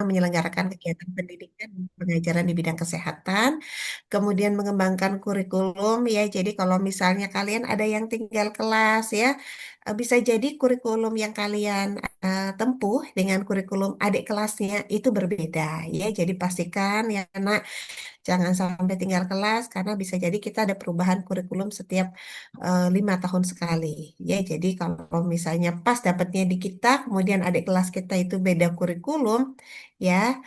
menyelenggarakan kegiatan pendidikan dan pengajaran di bidang kesehatan, kemudian mengembangkan kurikulum ya. Jadi kalau misalnya kalian ada yang tinggal kelas ya, bisa jadi kurikulum yang kalian tempuh dengan kurikulum adik kelasnya itu berbeda ya. Jadi pastikan ya nak, jangan sampai tinggal kelas karena bisa jadi kita ada perubahan kurikulum setiap 5 tahun sekali. Ya, jadi kalau misalnya pas dapatnya di kita, kemudian adik kelas kita itu beda kurikulum, ya,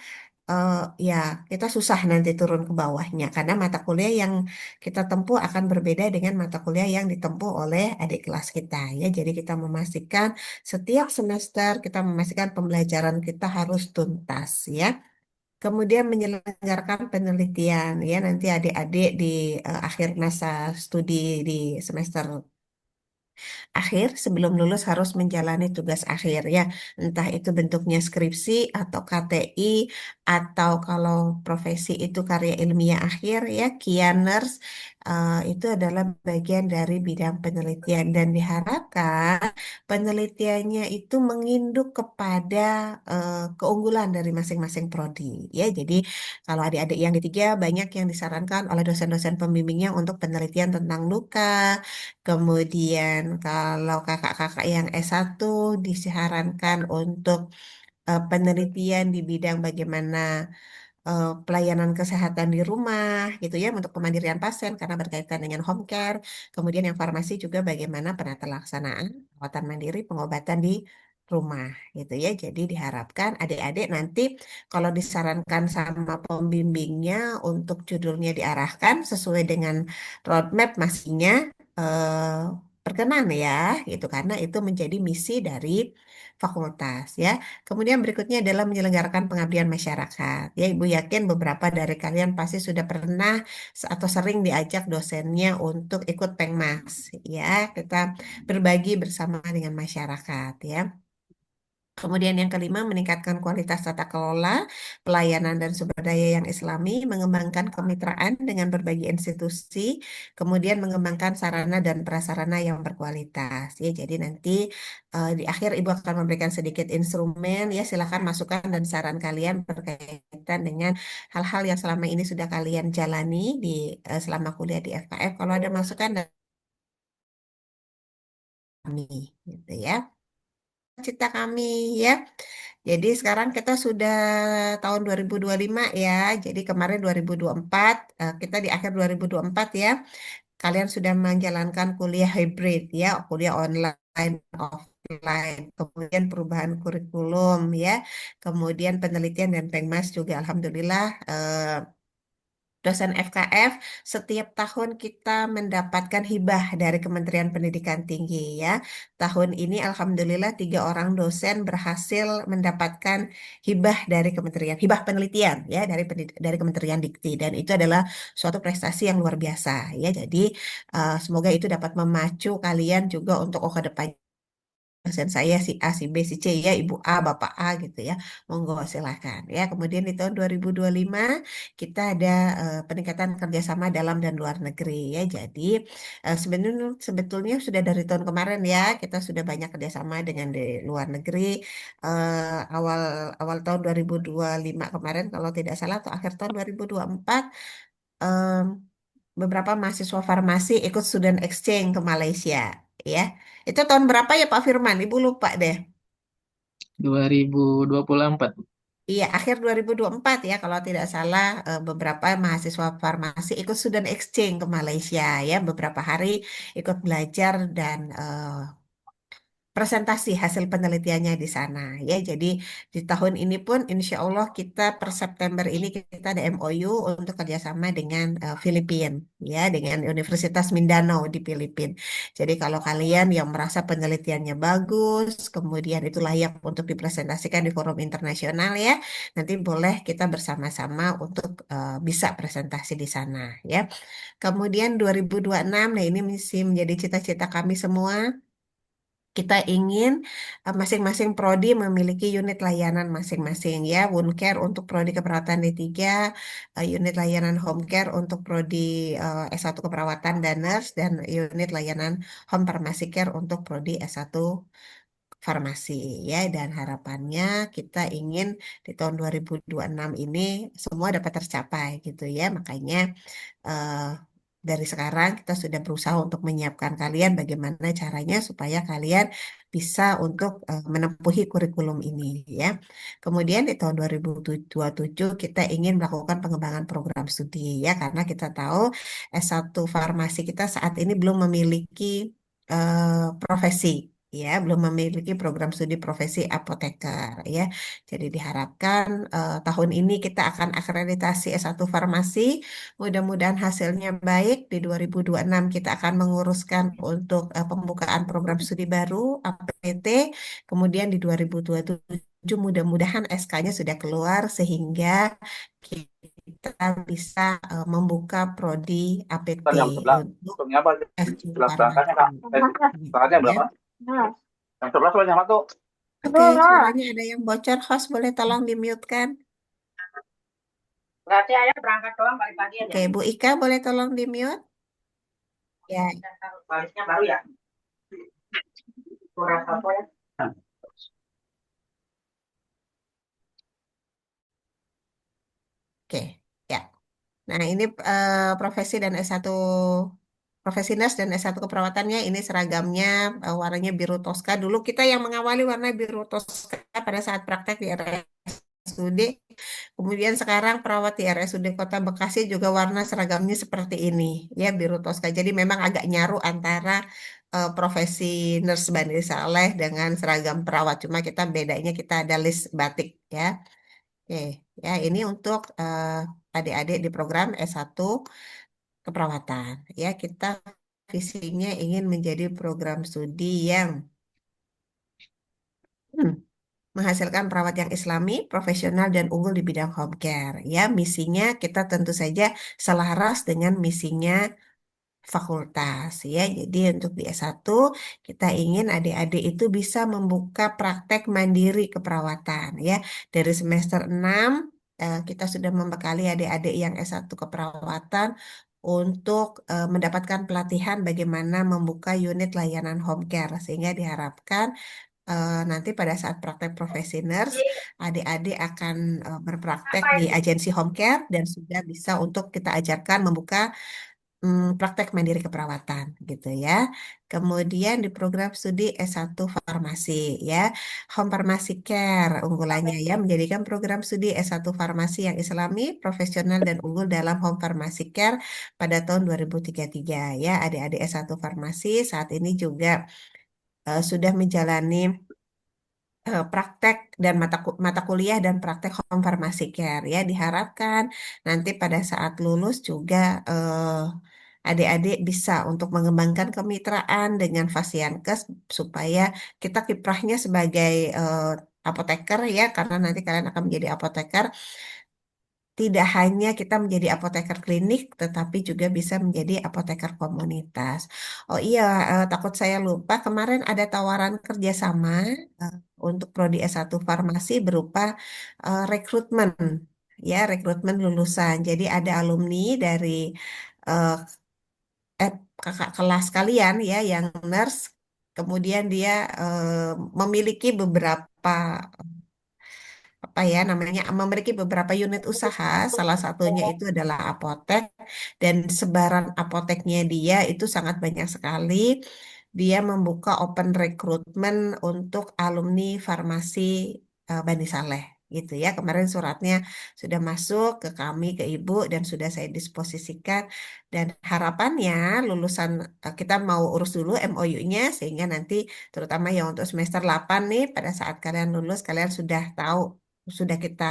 eh, ya kita susah nanti turun ke bawahnya karena mata kuliah yang kita tempuh akan berbeda dengan mata kuliah yang ditempuh oleh adik kelas kita. Ya, jadi kita memastikan setiap semester kita memastikan pembelajaran kita harus tuntas, ya. Kemudian menyelenggarakan penelitian ya nanti adik-adik di akhir masa studi di semester akhir sebelum lulus harus menjalani tugas akhir ya. Entah itu bentuknya skripsi atau KTI atau kalau profesi itu karya ilmiah akhir ya, kianers, itu adalah bagian dari bidang penelitian dan diharapkan penelitiannya itu menginduk kepada keunggulan dari masing-masing prodi ya. Jadi kalau adik-adik yang di tiga banyak yang disarankan oleh dosen-dosen pembimbingnya untuk penelitian tentang luka. Kemudian kalau kakak-kakak yang S1 disarankan untuk penelitian di bidang bagaimana pelayanan kesehatan di rumah gitu ya untuk kemandirian pasien karena berkaitan dengan home care. Kemudian yang farmasi juga bagaimana penata laksanaan perawatan mandiri pengobatan di rumah gitu ya. Jadi diharapkan adik-adik nanti kalau disarankan sama pembimbingnya untuk judulnya diarahkan sesuai dengan roadmap masingnya eh, berkenan ya gitu karena itu menjadi misi dari fakultas ya. Kemudian berikutnya adalah menyelenggarakan pengabdian masyarakat. Ya, Ibu yakin beberapa dari kalian pasti sudah pernah atau sering diajak dosennya untuk ikut Pengmas. Ya, kita berbagi bersama dengan masyarakat ya. Kemudian yang kelima, meningkatkan kualitas tata kelola, pelayanan dan sumber daya yang islami, mengembangkan kemitraan dengan berbagai institusi, kemudian mengembangkan sarana dan prasarana yang berkualitas. Ya, jadi nanti di akhir Ibu akan memberikan sedikit instrumen, ya silakan masukan dan saran kalian berkaitan dengan hal-hal yang selama ini sudah kalian jalani di selama kuliah di FKF. Kalau ada masukan dari kami, gitu ya. Cita kami ya. Jadi sekarang kita sudah tahun 2025 ya. Jadi kemarin 2024, kita di akhir 2024 ya. Kalian sudah menjalankan kuliah hybrid ya, kuliah online, offline, kemudian perubahan kurikulum ya. Kemudian penelitian dan Pengmas juga alhamdulillah dosen FKF setiap tahun kita mendapatkan hibah dari Kementerian Pendidikan Tinggi ya. Tahun ini alhamdulillah 3 orang dosen berhasil mendapatkan hibah dari kementerian, hibah penelitian ya dari dari Kementerian Dikti dan itu adalah suatu prestasi yang luar biasa ya. Jadi semoga itu dapat memacu kalian juga untuk ke depan dosen saya si A, si B, si C ya, Ibu A, Bapak A gitu ya. Monggo silakan ya. Kemudian di tahun 2025 kita ada peningkatan kerjasama dalam dan luar negeri ya. Jadi sebenarnya sebetulnya sudah dari tahun kemarin ya kita sudah banyak kerjasama dengan di luar negeri. Awal awal tahun 2025 kemarin kalau tidak salah atau akhir tahun 2024 em, beberapa mahasiswa farmasi ikut student exchange ke Malaysia ya. Itu tahun berapa ya Pak Firman? Ibu lupa deh. 2024. Iya, akhir 2024 ya kalau tidak salah beberapa mahasiswa farmasi ikut student exchange ke Malaysia ya beberapa hari ikut belajar dan presentasi hasil penelitiannya di sana ya. Jadi di tahun ini pun insya Allah kita per September ini kita ada MOU untuk kerjasama dengan Filipina ya dengan Universitas Mindanao di Filipina. Jadi kalau kalian yang merasa penelitiannya bagus, kemudian itu layak untuk dipresentasikan di forum internasional ya, nanti boleh kita bersama-sama untuk bisa presentasi di sana ya. Kemudian 2026, nah ini masih menjadi cita-cita kami semua kita ingin masing-masing prodi memiliki unit layanan masing-masing ya. Wound care untuk prodi keperawatan D3, unit layanan home care untuk prodi S1 keperawatan dan nurse, dan unit layanan home pharmacy care untuk prodi S1 farmasi ya, dan harapannya kita ingin di tahun 2026 ini semua dapat tercapai gitu ya. Makanya eh, dari sekarang kita sudah berusaha untuk menyiapkan kalian bagaimana caranya supaya kalian bisa untuk menempuhi kurikulum ini ya. Kemudian di tahun 2027 kita ingin melakukan pengembangan program studi ya, karena kita tahu S1 farmasi kita saat ini belum memiliki profesi ya, belum memiliki program studi profesi apoteker ya. Jadi diharapkan tahun ini kita akan akreditasi S1 farmasi. Mudah-mudahan hasilnya baik. Di 2026 kita akan menguruskan untuk pembukaan program studi baru APT. Kemudian di 2027 mudah-mudahan SK-nya sudah keluar sehingga kita bisa membuka prodi APT Kan jam 11. untuk Jam apa? S2 11 berangkatnya, farmasi. Kak. Gitu Berangkatnya ya. berapa? Jam 11 apa jam 1? Oke, suaranya ada yang bocor. Host boleh tolong di-mute kan? Berarti ayah berangkat doang balik pagi aja. Oke, Bu Ika boleh tolong di-mute? Ya, Baliknya baru ya? Kurang apa ya? oke. Ya. Nah, ini profesi dan S1 profesi nurse dan S1 keperawatannya ini seragamnya warnanya biru toska. Dulu kita yang mengawali warna biru toska pada saat praktek di RSUD. Kemudian sekarang perawat di RSUD Kota Bekasi juga warna seragamnya seperti ini, ya biru toska. Jadi memang agak nyaru antara profesi nurse Bani Saleh dengan seragam perawat. Cuma kita bedanya kita ada list batik, ya. Oke, ya ini untuk adik-adik di program S1 keperawatan. Ya, kita visinya ingin menjadi program studi yang hmm, menghasilkan perawat yang Islami, profesional dan unggul di bidang home care. Ya, misinya kita tentu saja selaras dengan misinya fakultas ya. Jadi untuk di S1 kita ingin adik-adik itu bisa membuka praktek mandiri keperawatan ya. Dari semester 6 kita sudah membekali adik-adik yang S1 keperawatan untuk mendapatkan pelatihan bagaimana membuka unit layanan home care sehingga diharapkan nanti pada saat praktek profesi nurse, adik-adik akan berpraktek di agensi home care dan sudah bisa untuk kita ajarkan membuka praktek mandiri keperawatan gitu ya. Kemudian di program studi S1 farmasi ya. Home Pharmacy Care unggulannya ya menjadikan program studi S1 farmasi yang Islami, profesional dan unggul dalam Home Pharmacy Care pada tahun 2033 ya. Adik-adik S1 farmasi saat ini juga sudah menjalani praktek dan mata kuliah dan praktek home pharmacy care ya, diharapkan nanti pada saat lulus juga adik-adik bisa untuk mengembangkan kemitraan dengan Fasiankes supaya kita kiprahnya sebagai apoteker ya, karena nanti kalian akan menjadi apoteker, tidak hanya kita menjadi apoteker klinik, tetapi juga bisa menjadi apoteker komunitas. Oh iya, takut saya lupa, kemarin ada tawaran kerjasama eh, untuk prodi S1 farmasi berupa rekrutmen, ya rekrutmen lulusan. Jadi ada alumni dari eh, kakak kelas kalian ya yang nurse, kemudian dia memiliki beberapa apa ya namanya memiliki beberapa unit usaha, salah satunya itu adalah apotek dan sebaran apoteknya dia itu sangat banyak sekali. Dia membuka open recruitment untuk alumni farmasi Bani Saleh gitu ya. Kemarin suratnya sudah masuk ke kami ke Ibu dan sudah saya disposisikan dan harapannya lulusan kita mau urus dulu MOU-nya sehingga nanti terutama yang untuk semester 8 nih pada saat kalian lulus kalian sudah tahu sudah kita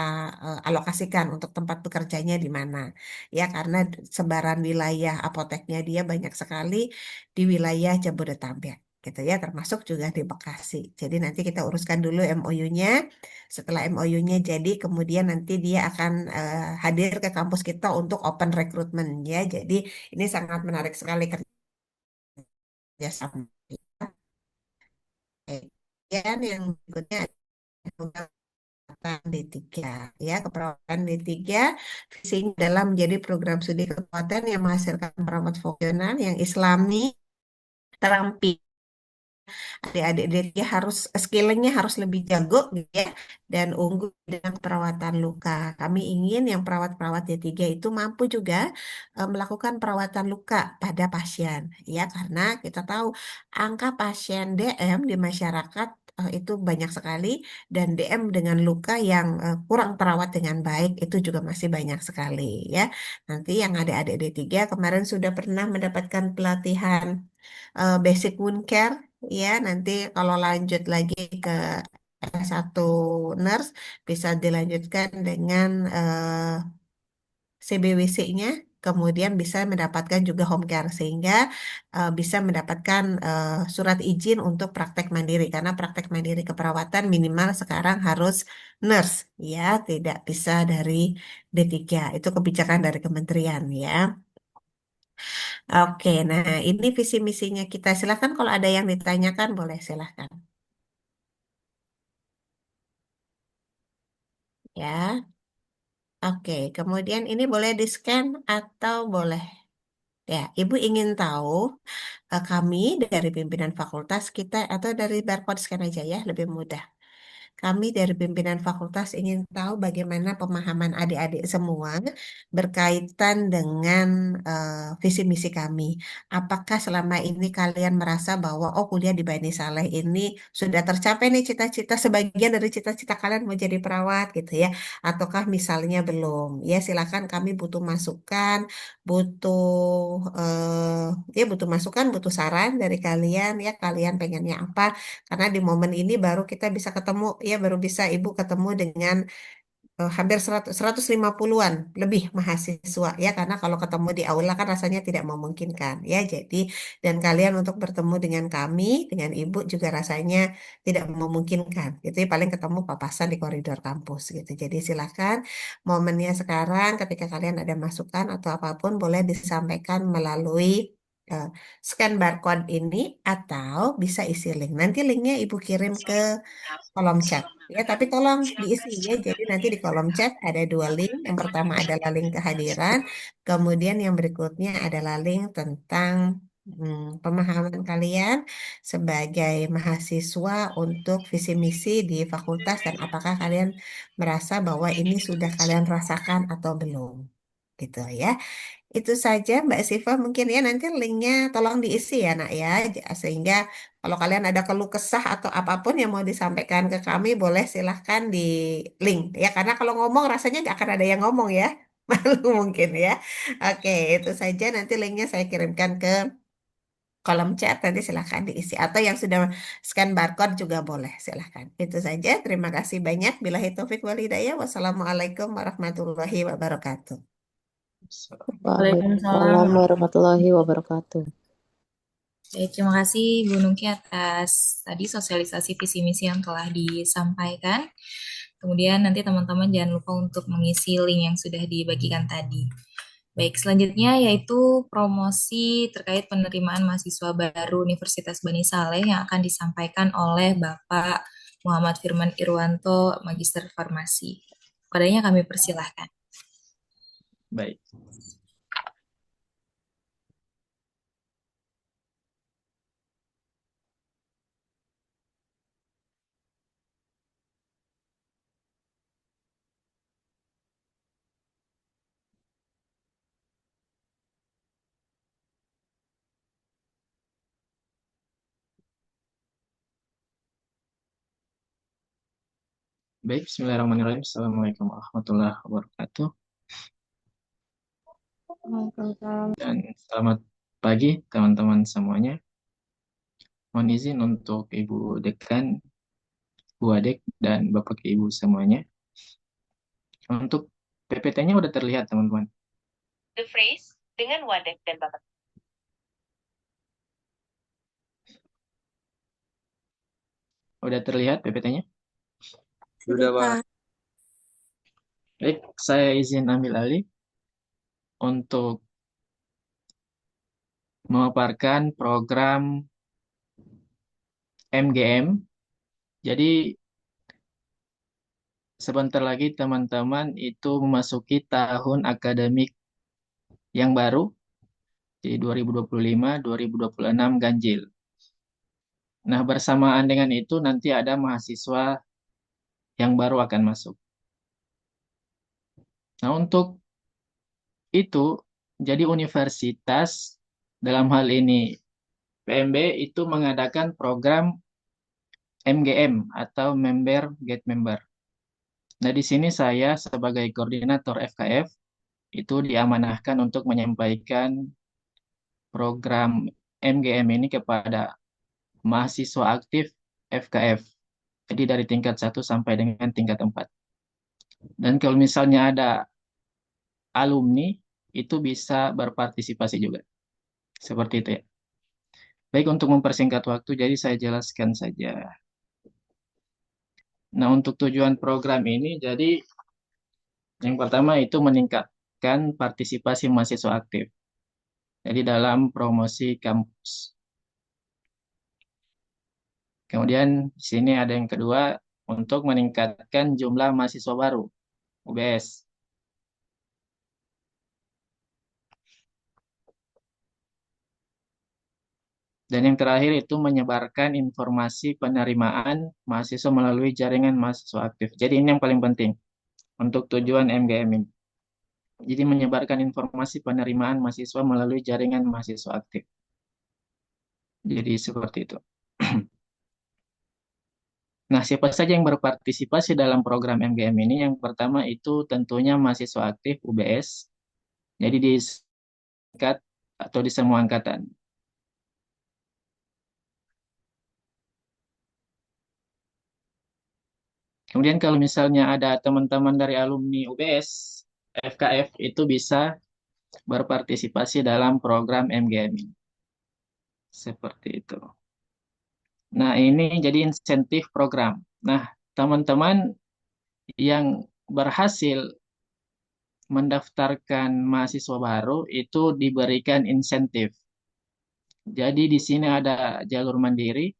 alokasikan untuk tempat bekerjanya di mana. Ya, karena sebaran wilayah apoteknya dia banyak sekali di wilayah Jabodetabek. Gitu ya, termasuk juga di Bekasi. Jadi nanti kita uruskan dulu MOU-nya. Setelah MOU-nya jadi, kemudian nanti dia akan hadir ke kampus kita untuk open recruitment ya. Jadi ini sangat menarik sekali kerjasama. Kemudian yang berikutnya D3 ya, keperawatan D3 visinya adalah menjadi program studi kekuatan yang menghasilkan perawat fungsional yang islami terampil adik-adik dia harus skillingnya harus lebih jago gitu ya dan unggul dengan perawatan luka. Kami ingin yang perawat-perawat D3 itu mampu juga melakukan perawatan luka pada pasien ya karena kita tahu angka pasien DM di masyarakat itu banyak sekali dan DM dengan luka yang kurang terawat dengan baik itu juga masih banyak sekali ya. Nanti yang adik-adik D3 kemarin sudah pernah mendapatkan pelatihan basic wound care ya nanti kalau lanjut lagi ke S1 nurse bisa dilanjutkan dengan CBWC-nya kemudian bisa mendapatkan juga home care sehingga bisa mendapatkan surat izin untuk praktek mandiri karena praktek mandiri keperawatan minimal sekarang harus nurse ya tidak bisa dari D3 itu kebijakan dari kementerian ya. Oke, nah ini visi misinya kita. Silakan kalau ada yang ditanyakan boleh silakan. Ya, oke. Kemudian ini boleh di-scan atau boleh. Ya, Ibu ingin tahu kami dari pimpinan fakultas kita atau dari barcode scan aja ya, lebih mudah. Kami dari pimpinan fakultas ingin tahu bagaimana pemahaman adik-adik semua berkaitan dengan visi misi kami. Apakah selama ini kalian merasa bahwa oh kuliah di Bani Saleh ini sudah tercapai nih cita-cita sebagian dari cita-cita kalian mau jadi perawat gitu ya? Ataukah misalnya belum? Ya silakan kami butuh masukan, butuh ya butuh masukan, butuh saran dari kalian ya kalian pengennya apa? Karena di momen ini baru kita bisa ketemu, ya baru bisa Ibu ketemu dengan hampir 100, 150-an lebih mahasiswa ya. Karena kalau ketemu di aula kan rasanya tidak memungkinkan ya. Jadi dan kalian untuk bertemu dengan kami, dengan Ibu juga rasanya tidak memungkinkan. Gitu ya, paling ketemu papasan di koridor kampus gitu. Jadi silakan momennya sekarang ketika kalian ada masukan atau apapun boleh disampaikan melalui eh, scan barcode ini atau bisa isi link. Nanti linknya Ibu kirim ke kolom chat. Ya, tapi tolong diisi ya. Jadi nanti di kolom chat ada dua link. Yang pertama adalah link kehadiran, kemudian yang berikutnya adalah link tentang pemahaman kalian sebagai mahasiswa untuk visi misi di fakultas dan apakah kalian merasa bahwa ini sudah kalian rasakan atau belum. Gitu ya. Itu saja Mbak Siva mungkin ya nanti linknya tolong diisi ya nak ya sehingga kalau kalian ada keluh kesah atau apapun yang mau disampaikan ke kami boleh silahkan di link ya karena kalau ngomong rasanya nggak akan ada yang ngomong ya malu mungkin ya. Oke itu saja nanti linknya saya kirimkan ke kolom chat nanti silahkan diisi atau yang sudah scan barcode juga boleh silahkan itu saja terima kasih banyak billahi taufik walhidayah wassalamualaikum warahmatullahi wabarakatuh. Waalaikumsalam Waalaikumsalam warahmatullahi wabarakatuh. Baik, terima kasih Bu Nungki atas tadi sosialisasi visi misi yang telah disampaikan. Kemudian nanti teman-teman jangan lupa untuk mengisi link yang sudah dibagikan tadi. Baik, selanjutnya yaitu promosi terkait penerimaan mahasiswa baru Universitas Bani Saleh yang akan disampaikan oleh Bapak Muhammad Firman Irwanto, Magister Farmasi. Kepadanya kami persilahkan. Baik. Baik, bismillahirrahmanirrahim. Assalamualaikum warahmatullahi wabarakatuh. Waalaikumsalam. Dan selamat pagi teman-teman semuanya. Mohon izin untuk Ibu Dekan, Bu Adek, dan Bapak Ibu semuanya. Untuk PPT-nya udah terlihat teman-teman. The phrase dengan Wadek dan Bapak. Udah terlihat PPT-nya? Sudah, Pak. Baik, saya izin ambil alih untuk memaparkan program MGM. Jadi sebentar lagi teman-teman itu memasuki tahun akademik yang baru, di 2025-2026 ganjil. Nah, bersamaan dengan itu nanti ada mahasiswa yang baru akan masuk. Nah, untuk itu, jadi universitas dalam hal ini PMB itu mengadakan program MGM atau Member Get Member. Nah, di sini saya sebagai koordinator FKF itu diamanahkan untuk menyampaikan program MGM ini kepada mahasiswa aktif FKF. Jadi dari tingkat 1 sampai dengan tingkat 4. Dan kalau misalnya ada alumni, itu bisa berpartisipasi juga. Seperti itu ya. Baik, untuk mempersingkat waktu, jadi saya jelaskan saja. Nah, untuk tujuan program ini, jadi yang pertama itu meningkatkan partisipasi mahasiswa aktif. Jadi dalam promosi kampus. Kemudian di sini ada yang kedua, untuk meningkatkan jumlah mahasiswa baru, UBS. Dan yang terakhir itu menyebarkan informasi penerimaan mahasiswa melalui jaringan mahasiswa aktif. Jadi ini yang paling penting untuk tujuan MGM ini. Jadi menyebarkan informasi penerimaan mahasiswa melalui jaringan mahasiswa aktif. Jadi seperti itu. Nah, siapa saja yang berpartisipasi dalam program MGM ini? Yang pertama itu tentunya mahasiswa aktif UBS. Jadi di tingkat atau di semua angkatan. Kemudian kalau misalnya ada teman-teman dari alumni UBS, FKF itu bisa berpartisipasi dalam program MGM ini. Seperti itu. Nah, ini jadi insentif program. Nah, teman-teman yang berhasil mendaftarkan mahasiswa baru itu diberikan insentif. Jadi di sini ada jalur mandiri.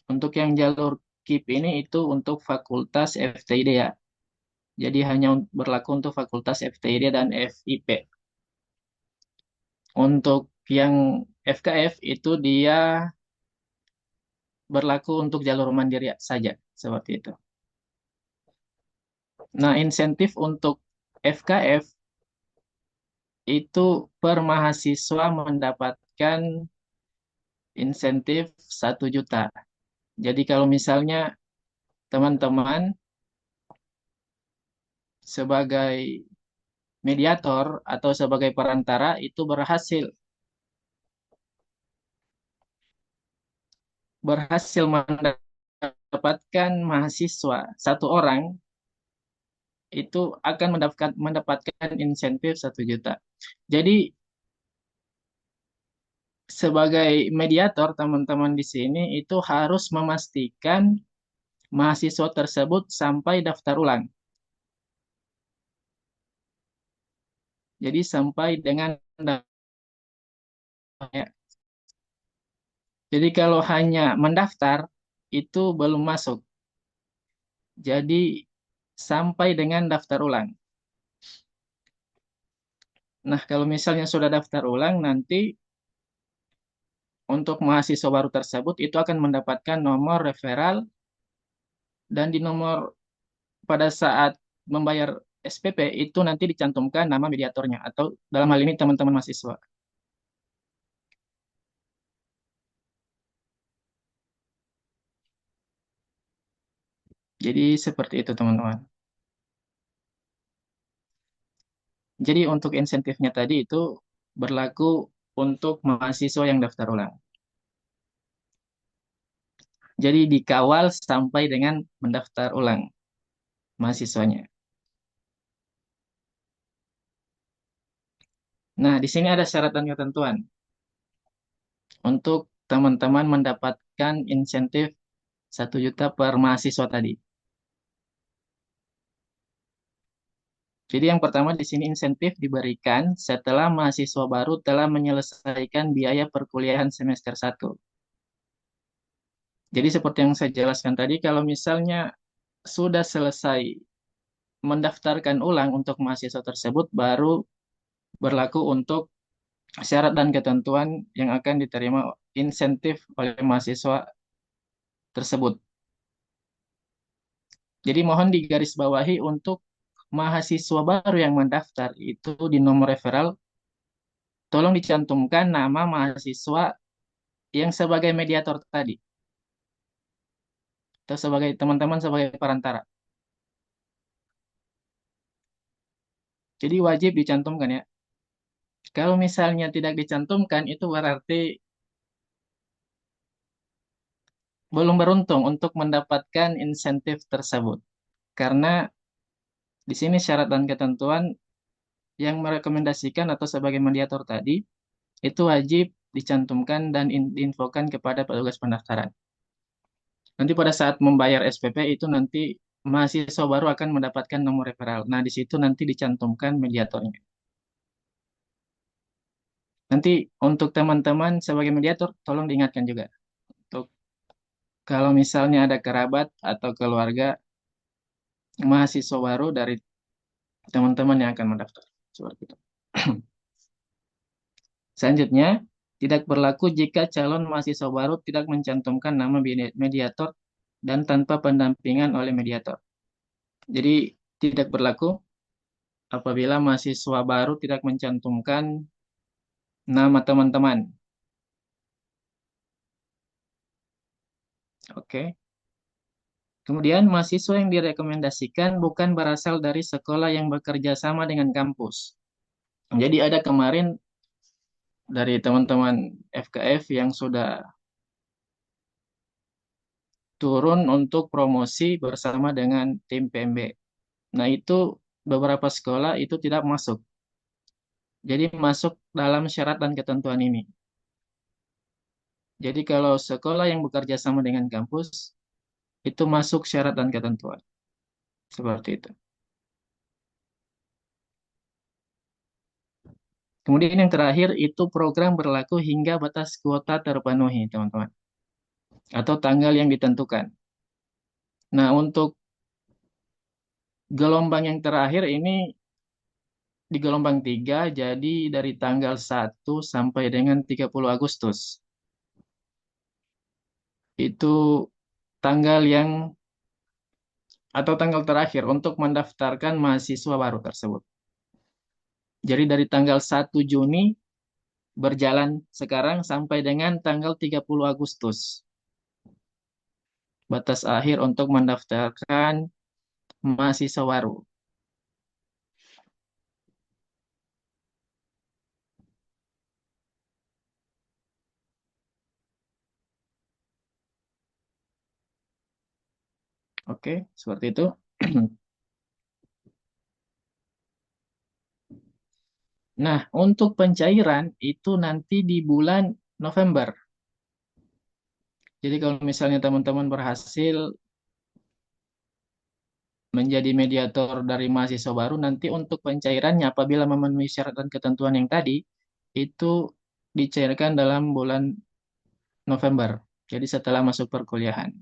Untuk yang jalur KIP ini itu untuk fakultas FTID ya. Jadi hanya berlaku untuk fakultas FTID dan FIP. Untuk yang FKF itu dia berlaku untuk jalur mandiri saja, seperti itu. Nah, insentif untuk FKF itu per mahasiswa mendapatkan insentif 1 juta. Jadi kalau misalnya teman-teman sebagai mediator atau sebagai perantara itu berhasil mendapatkan mahasiswa 1 orang, itu akan mendapatkan insentif 1 juta. Jadi sebagai mediator teman-teman di sini itu harus memastikan mahasiswa tersebut sampai daftar ulang. Jadi sampai dengan ya. Jadi kalau hanya mendaftar itu belum masuk. Jadi sampai dengan daftar ulang. Nah, kalau misalnya sudah daftar ulang nanti untuk mahasiswa baru tersebut itu akan mendapatkan nomor referral dan di nomor pada saat membayar SPP itu nanti dicantumkan nama mediatornya atau dalam hal ini teman-teman mahasiswa. Jadi seperti itu teman-teman. Jadi untuk insentifnya tadi itu berlaku untuk mahasiswa yang daftar ulang. Jadi dikawal sampai dengan mendaftar ulang mahasiswanya. Nah, di sini ada syarat dan ketentuan untuk teman-teman mendapatkan insentif 1 juta per mahasiswa tadi. Jadi yang pertama di sini insentif diberikan setelah mahasiswa baru telah menyelesaikan biaya perkuliahan semester 1. Jadi seperti yang saya jelaskan tadi, kalau misalnya sudah selesai mendaftarkan ulang untuk mahasiswa tersebut, baru berlaku untuk syarat dan ketentuan yang akan diterima insentif oleh mahasiswa tersebut. Jadi mohon digarisbawahi untuk mahasiswa baru yang mendaftar itu di nomor referral, tolong dicantumkan nama mahasiswa yang sebagai mediator tadi, atau sebagai teman-teman sebagai perantara. Jadi wajib dicantumkan ya. Kalau misalnya tidak dicantumkan, itu berarti belum beruntung untuk mendapatkan insentif tersebut. Karena di sini syarat dan ketentuan yang merekomendasikan atau sebagai mediator tadi, itu wajib dicantumkan dan diinfokan kepada petugas pendaftaran. Nanti pada saat membayar SPP itu nanti mahasiswa baru akan mendapatkan nomor referral. Nah, di situ nanti dicantumkan mediatornya. Nanti untuk teman-teman sebagai mediator, tolong diingatkan juga. Untuk kalau misalnya ada kerabat atau keluarga mahasiswa baru dari teman-teman yang akan mendaftar. Seperti itu. Selanjutnya, tidak berlaku jika calon mahasiswa baru tidak mencantumkan nama mediator dan tanpa pendampingan oleh mediator. Jadi, tidak berlaku apabila mahasiswa baru tidak mencantumkan nama teman-teman. Oke. Kemudian, mahasiswa yang direkomendasikan bukan berasal dari sekolah yang bekerja sama dengan kampus. Jadi, ada kemarin dari teman-teman FKF yang sudah turun untuk promosi bersama dengan tim PMB. Nah, itu beberapa sekolah itu tidak masuk. Jadi, masuk dalam syarat dan ketentuan ini. Jadi, kalau sekolah yang bekerja sama dengan kampus, itu masuk syarat dan ketentuan. Seperti itu. Kemudian yang terakhir itu program berlaku hingga batas kuota terpenuhi, teman-teman. Atau tanggal yang ditentukan. Nah, untuk gelombang yang terakhir ini di gelombang 3, jadi dari tanggal 1 sampai dengan 30 Agustus. Itu tanggal yang atau tanggal terakhir untuk mendaftarkan mahasiswa baru tersebut. Jadi dari tanggal 1 Juni berjalan sekarang sampai dengan tanggal 30 Agustus. Batas akhir untuk mendaftarkan mahasiswa baru. Oke, seperti itu. Nah, untuk pencairan itu nanti di bulan November. Jadi kalau misalnya teman-teman berhasil menjadi mediator dari mahasiswa baru, nanti untuk pencairannya apabila memenuhi syarat dan ketentuan yang tadi, itu dicairkan dalam bulan November. Jadi setelah masuk perkuliahan.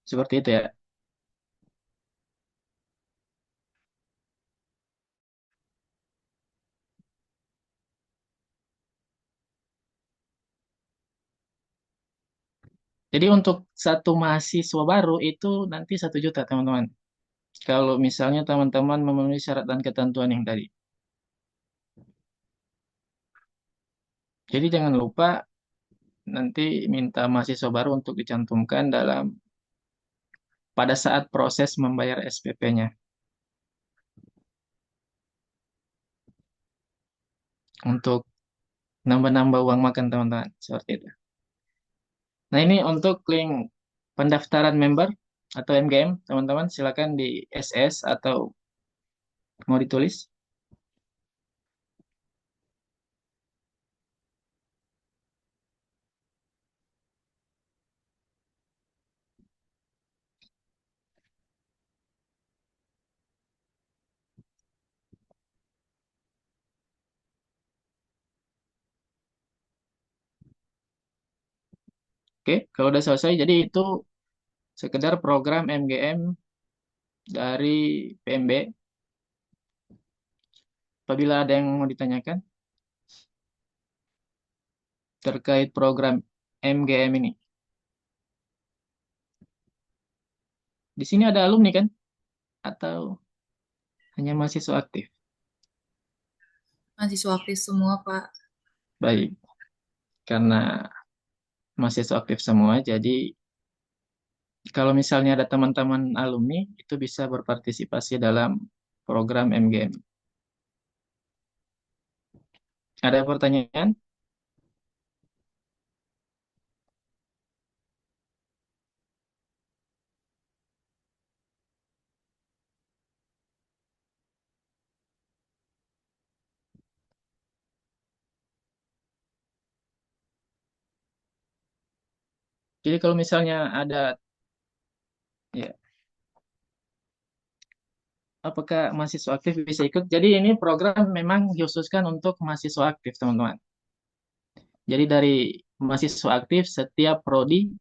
Seperti itu ya. Jadi untuk satu mahasiswa baru itu nanti 1 juta, teman-teman. Kalau misalnya teman-teman memenuhi syarat dan ketentuan yang tadi. Jadi jangan lupa nanti minta mahasiswa baru untuk dicantumkan pada saat proses membayar SPP-nya. Untuk nambah-nambah uang makan teman-teman. Seperti itu. Nah ini untuk link pendaftaran member atau MGM, teman-teman silakan di SS atau mau ditulis. Oke, kalau udah selesai, jadi itu sekedar program MGM dari PMB. Apabila ada yang mau ditanyakan terkait program MGM ini. Di sini ada alumni kan? Atau hanya mahasiswa aktif? Mahasiswa aktif semua, Pak. Baik, karena mahasiswa aktif semua, jadi kalau misalnya ada teman-teman alumni, itu bisa berpartisipasi dalam program MGM. Ada pertanyaan? Jadi kalau misalnya ada, ya, apakah mahasiswa aktif bisa ikut? Jadi ini program memang dikhususkan untuk mahasiswa aktif, teman-teman. Jadi dari mahasiswa aktif setiap prodi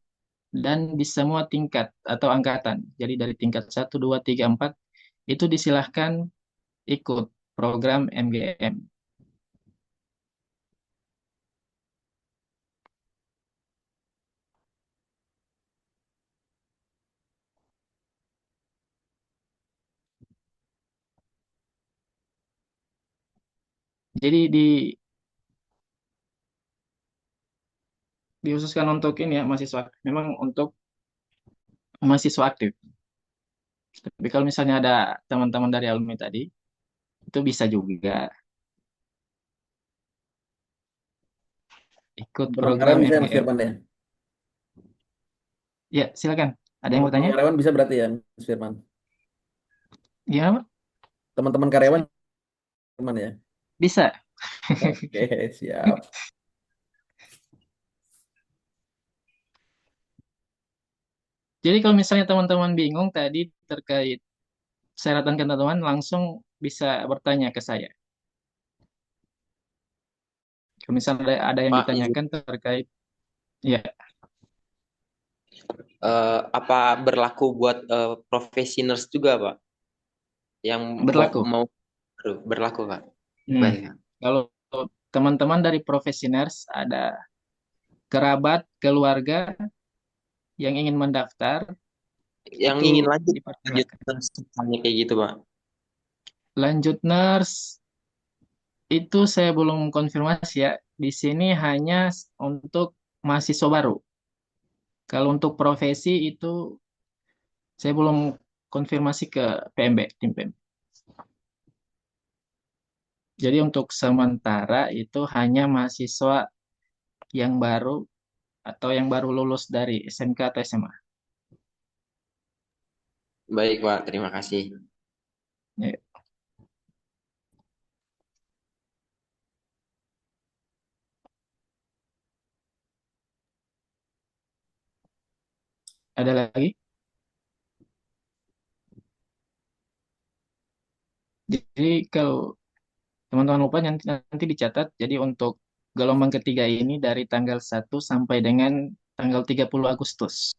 dan di semua tingkat atau angkatan. Jadi dari tingkat 1, 2, 3, 4 itu disilahkan ikut program MGM. Jadi dikhususkan untuk ini ya mahasiswa aktif. Memang untuk mahasiswa aktif. Tapi kalau misalnya ada teman-teman dari alumni tadi, itu bisa juga ikut Teman-teman program karyawan bisa ya Mas MGM. Firman ya? Ya, silakan. Ada yang Teman-teman bertanya? karyawan bisa berarti ya Mas Firman? Ya, Pak? Teman-teman karyawan Firman ya? Bisa. Oke, siap. Jadi kalau misalnya teman-teman bingung tadi terkait persyaratan ketentuan, langsung bisa bertanya ke saya. Kalau misalnya ada yang Pak, izin, ditanyakan terkait, ya, apa berlaku buat profesioners juga, Pak? Yang berlaku. mau berlaku, Pak. Hmm. Baik. Kalau teman-teman dari profesioners ada kerabat, keluarga yang ingin mendaftar, Yang itu ingin lanjut dipersilakan. misalnya kayak gitu, Pak. Lanjut nurse, itu saya belum konfirmasi ya. Di sini hanya untuk mahasiswa baru. Kalau untuk profesi itu saya belum konfirmasi ke PMB, tim PMB. Jadi untuk sementara itu hanya mahasiswa yang baru atau yang baru lulus dari SMK atau SMA. Baik, Pak. Terima kasih. Ya, ada lagi? Jadi kalau teman-teman lupa nanti dicatat. Jadi untuk gelombang ketiga ini dari tanggal 1 sampai dengan tanggal 30 Agustus.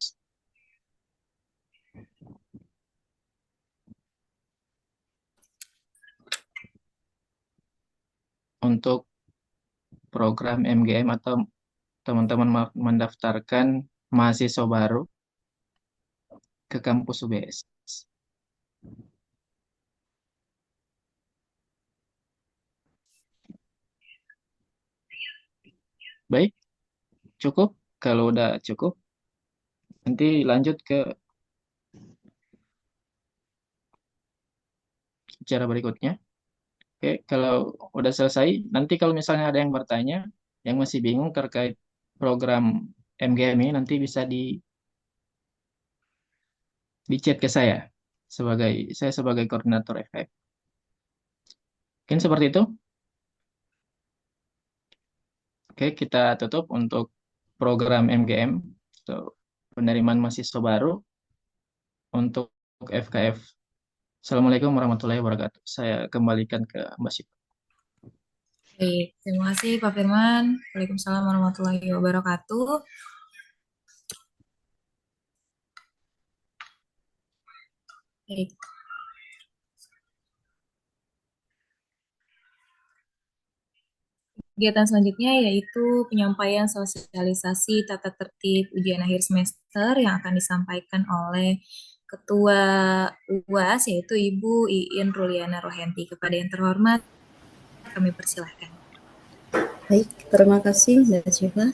Untuk program MGM atau teman-teman mendaftarkan mahasiswa baru ke kampus UBS. Baik, cukup. Kalau udah cukup, nanti lanjut ke cara berikutnya. Oke, kalau udah selesai, nanti kalau misalnya ada yang bertanya, yang masih bingung terkait program MGM ini, nanti bisa di chat ke saya sebagai koordinator FF. Mungkin seperti itu. Oke, kita tutup untuk program MGM, so, penerimaan mahasiswa baru untuk FKF. Assalamualaikum warahmatullahi wabarakatuh. Saya kembalikan ke Mbak Syifa. Baik, terima kasih Pak Firman. Waalaikumsalam warahmatullahi wabarakatuh. Baik. Kegiatan selanjutnya yaitu penyampaian sosialisasi tata tertib ujian akhir semester yang akan disampaikan oleh Ketua UAS yaitu Ibu Iin Ruliana Rohenti. Kepada yang terhormat kami persilahkan. Baik, terima kasih Mbak Syifa.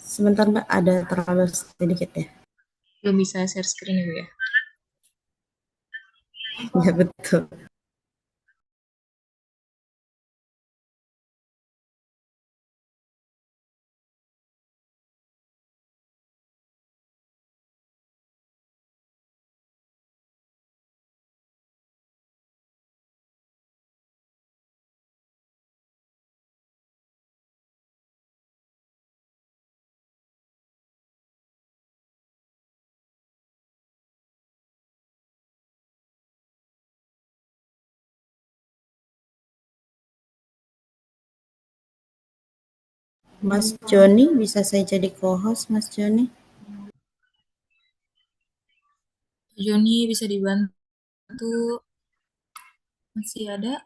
Sebentar Mbak, ada terlalu sedikit ya. Belum bisa share screen Ibu ya. Ya betul. Mas Joni, bisa saya jadi co-host Mas Joni? Joni bisa dibantu, masih ada?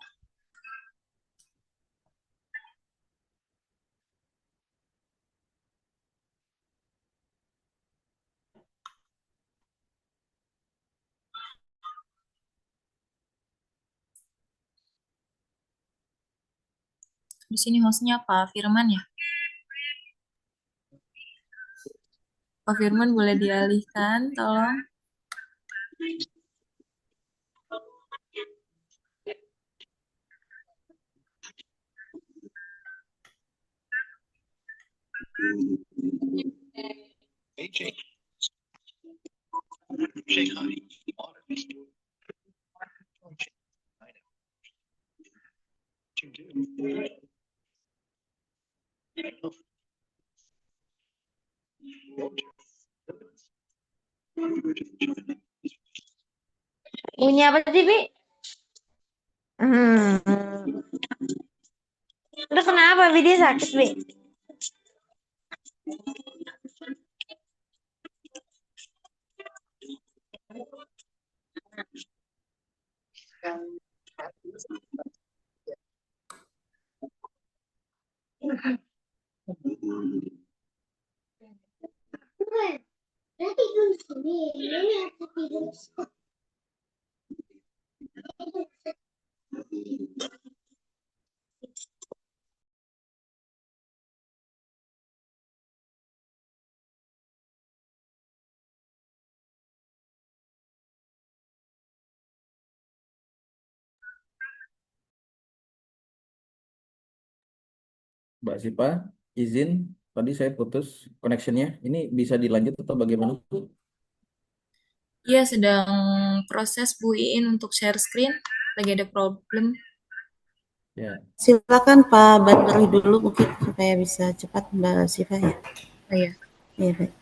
Di sini hostnya Pak Firman ya. Pak Firman boleh dialihkan, tolong. Bunyi apa sih, Bi? Hmm. Udah kenapa, Bi? Dia sakit, Bi? Mbak Sipa, izin tadi saya putus connectionnya. Ini bisa dilanjut atau bagaimana? Iya, sedang proses Bu Iin untuk share screen. Lagi ada problem. Ya, Silakan Pak Badrul dulu mungkin supaya bisa cepat Mbak Siva ya. Oh iya. Iya, baik.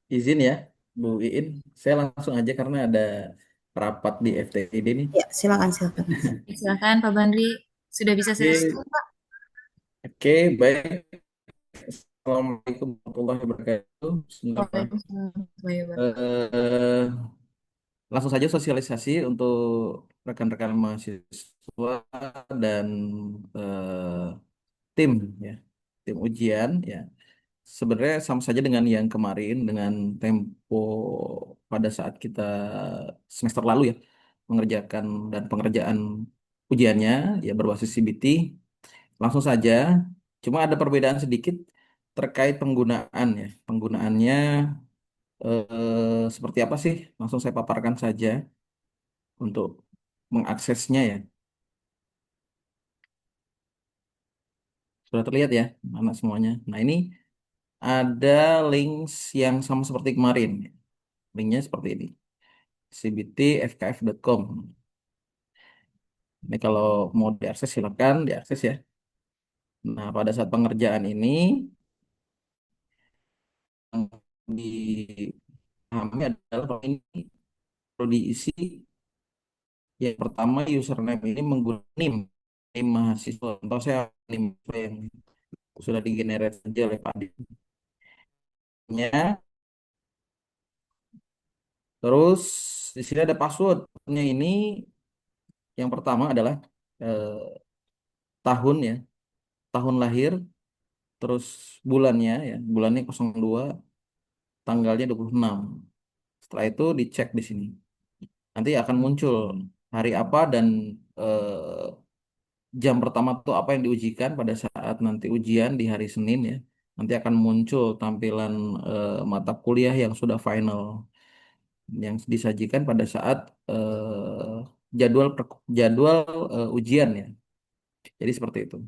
izin ya, Bu Iin. Saya langsung aja karena ada rapat di FTID nih. Ya, silakan Mas. Silakan Pak Bandri. Sudah bisa share Oke, screen, Pak? oke, baik. Assalamualaikum warahmatullahi wabarakatuh. Bismillah. Waalaikumsalam warahmatullahi wabarakatuh. Eh, Langsung saja sosialisasi untuk rekan-rekan mahasiswa dan eh, tim ya, tim ujian ya. Sebenarnya sama saja dengan yang kemarin dengan tempo pada saat kita semester lalu ya mengerjakan dan pengerjaan ujiannya ya berbasis CBT. Langsung saja, cuma ada perbedaan sedikit terkait penggunaan ya. Penggunaannya seperti apa sih? Langsung saya paparkan saja untuk mengaksesnya ya. Sudah terlihat ya, mana semuanya. Nah, ini ada links yang sama seperti kemarin. Linknya seperti ini. cbtfkf.com. Ini kalau mau diakses silakan diakses ya. Nah, pada saat pengerjaan ini yang dipahami adalah kalau ini perlu diisi yang pertama username ini menggunakan NIM mahasiswa. Atau saya NIM yang sudah digenerate saja oleh Pak Adi. Terus di sini ada passwordnya ini yang pertama adalah eh, tahun ya, tahun lahir, terus bulannya ya, bulannya 02, tanggalnya 26. Setelah itu dicek di sini. Nanti akan muncul hari apa dan eh, jam pertama itu apa yang diujikan pada saat nanti ujian di hari Senin ya. Nanti akan muncul tampilan mata kuliah yang sudah final yang disajikan pada saat jadwal ujian ya. Jadi seperti itu.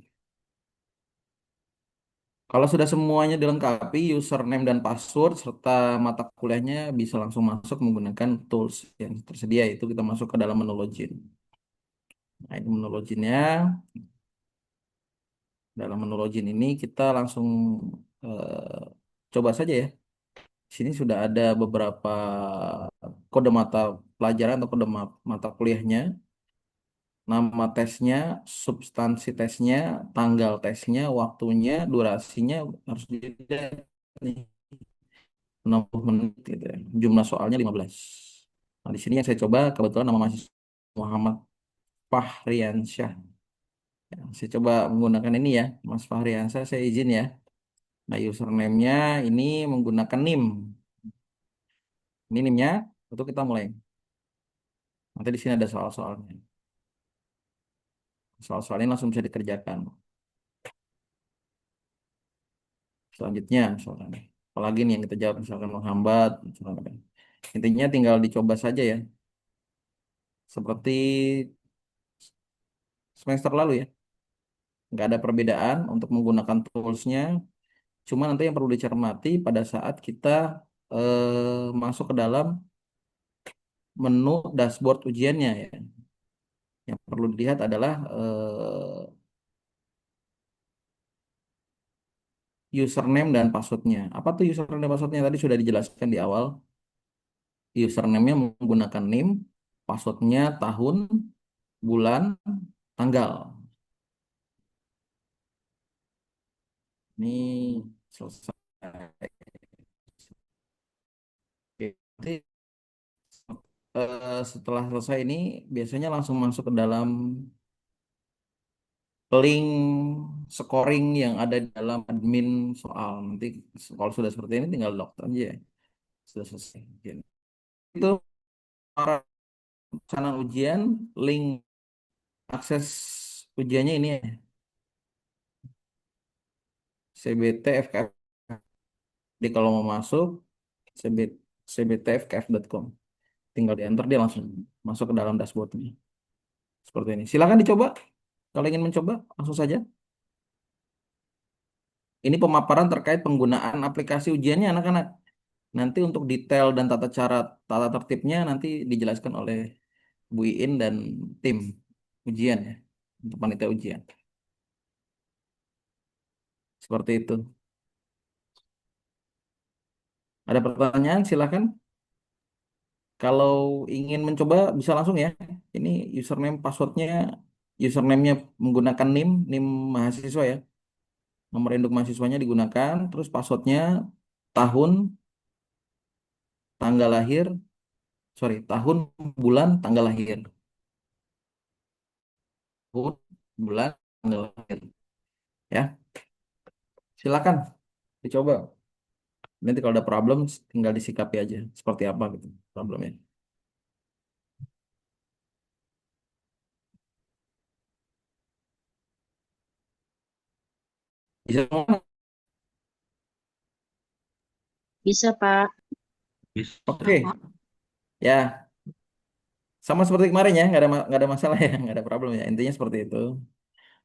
Kalau sudah semuanya dilengkapi, username dan password serta mata kuliahnya bisa langsung masuk menggunakan tools yang tersedia, itu kita masuk ke dalam menu login. Nah, ini menu loginnya. Dalam menu login ini kita langsung coba saja ya. Di sini sudah ada beberapa kode mata pelajaran atau kode mata kuliahnya, nama tesnya, substansi tesnya, tanggal tesnya, waktunya, durasinya harus dilihat nih. 60 menit gitu ya. Jumlah soalnya 15. Nah, di sini yang saya coba kebetulan nama mahasiswa Muhammad Fahriansyah. Ya, saya coba menggunakan ini ya, Mas Fahriansyah, saya izin ya. Nah, username-nya ini menggunakan NIM. Ini NIM-nya, itu kita mulai. Nanti di sini ada soal-soalnya. Soal-soal ini langsung bisa dikerjakan. Selanjutnya, misalkan. Apalagi nih yang kita jawab, misalkan menghambat. Misalkan. Intinya tinggal dicoba saja ya. Seperti semester lalu ya. Nggak ada perbedaan untuk menggunakan tools-nya. Cuma nanti yang perlu dicermati pada saat kita masuk ke dalam menu dashboard ujiannya ya. Yang perlu dilihat adalah username dan passwordnya. Apa tuh username dan passwordnya? Tadi sudah dijelaskan di awal. Username-nya menggunakan NIM, passwordnya tahun, bulan, tanggal. Ini selesai. Oke. Nanti setelah selesai ini biasanya langsung masuk ke dalam link scoring yang ada di dalam admin soal. Nanti kalau sudah seperti ini tinggal log aja ya. Sudah selesai. Oke. Itu para pelaksanaan ujian, link akses ujiannya ini ya. CBT FKF. Jadi kalau mau masuk CB, cbtfkf.com. Tinggal di enter dia langsung masuk ke dalam dashboardnya. Seperti ini. Silakan dicoba. Kalau ingin mencoba, langsung saja. Ini pemaparan terkait penggunaan aplikasi ujiannya anak-anak. Nanti untuk detail dan tata tertibnya nanti dijelaskan oleh Bu Iin dan tim ujian ya, untuk panitia ujian. Seperti itu. Ada pertanyaan? Silakan. Kalau ingin mencoba bisa langsung ya. Ini username passwordnya, username-nya menggunakan NIM mahasiswa ya. Nomor induk mahasiswanya digunakan, terus passwordnya tahun, tanggal lahir, tahun, bulan, tanggal lahir. Tahun, bulan, tanggal lahir. Ya, silakan dicoba. Nanti kalau ada problem tinggal disikapi aja seperti apa gitu problemnya. Bisa semua? Bisa, Pak. Oke, ya sama seperti kemarin ya, nggak ada masalah ya, nggak ada problem ya. Intinya seperti itu.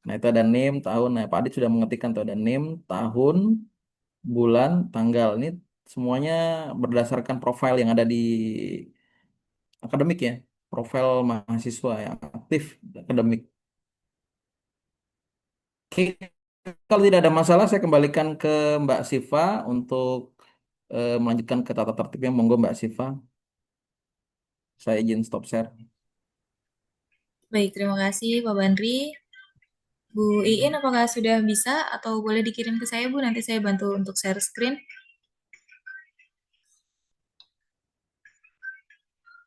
Nah itu ada NIM, tahun. Nah Pak Adit sudah mengetikkan tuh ada NIM, tahun, bulan, tanggal. Ini semuanya berdasarkan profil yang ada di akademik ya, profil mahasiswa yang aktif akademik. Oke, kalau tidak ada masalah, saya kembalikan ke Mbak Siva untuk melanjutkan ke tata tertibnya. Monggo Mbak Siva, saya izin stop share. Baik, terima kasih Pak Bandri. Bu Iin, apakah sudah bisa atau boleh dikirim ke saya, Bu? Nanti saya bantu untuk share screen.